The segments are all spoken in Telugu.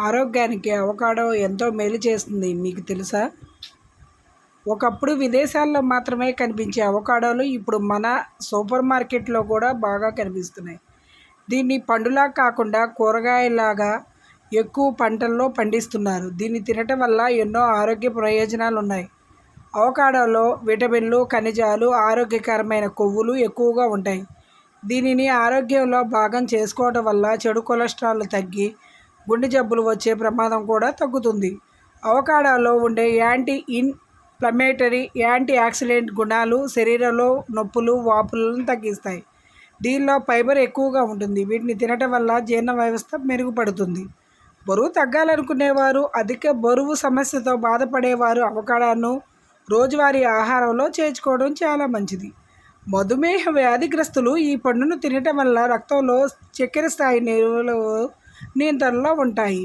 ఆరోగ్యానికి అవకాడో ఎంతో మేలు చేస్తుంది మీకు తెలుసా? ఒకప్పుడు విదేశాల్లో మాత్రమే కనిపించే అవకాడోలు ఇప్పుడు మన సూపర్ మార్కెట్లో కూడా బాగా కనిపిస్తున్నాయి. దీన్ని పండులా కాకుండా కూరగాయలాగా ఎక్కువ పంటల్లో పండిస్తున్నారు. దీన్ని తినటం వల్ల ఎన్నో ఆరోగ్య ప్రయోజనాలు ఉన్నాయి. అవకాడోలో విటమిన్లు, ఖనిజాలు, ఆరోగ్యకరమైన కొవ్వులు ఎక్కువగా ఉంటాయి. దీనిని ఆరోగ్యంలో భాగం చేసుకోవడం వల్ల చెడు కొలెస్ట్రాల్ తగ్గి గుండె జబ్బులు వచ్చే ప్రమాదం కూడా తగ్గుతుంది. అవకాడోలో ఉండే యాంటీ ఇన్ఫ్లమేటరీ, యాంటీ ఆక్సిడెంట్ గుణాలు శరీరంలో నొప్పులు, వాపులను తగ్గిస్తాయి. దీనిలో ఫైబర్ ఎక్కువగా ఉంటుంది. వీటిని తినటం వల్ల జీర్ణ వ్యవస్థ మెరుగుపడుతుంది. బరువు తగ్గాలనుకునేవారు, అధిక బరువు సమస్యతో బాధపడేవారు అవకాడోను రోజువారీ ఆహారంలో చేర్చుకోవడం చాలా మంచిది. మధుమేహ వ్యాధిగ్రస్తులు ఈ పండును తినటం వల్ల రక్తంలో చక్కెర స్థాయి నియంత్రణలో ఉంటాయి.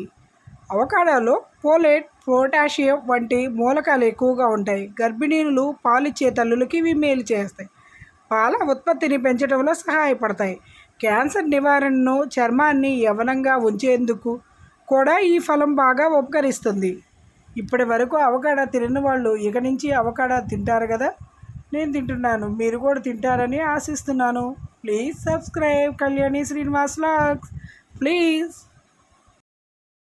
అవకాడోలో ఫోలేట్, పొటాషియం వంటి మూలకాలు ఎక్కువగా ఉంటాయి. గర్భిణీలు, పాలిచ్చే తల్లులకి ఇవి మేలు చేస్తాయి. పాల ఉత్పత్తిని పెంచడంలో సహాయపడతాయి. క్యాన్సర్ నివారణను, చర్మాన్ని యవ్వనంగా ఉంచేందుకు కూడా ఈ ఫలం బాగా ఉపకరిస్తుంది. ఇప్పటి వరకు అవకాడో తినని వాళ్ళు ఇక నుంచి అవకాడో తింటారు కదా. నేను తింటున్నాను, మీరు కూడా తింటారని ఆశిస్తున్నాను. Please subscribe Kalyani Srinivas vlogs please.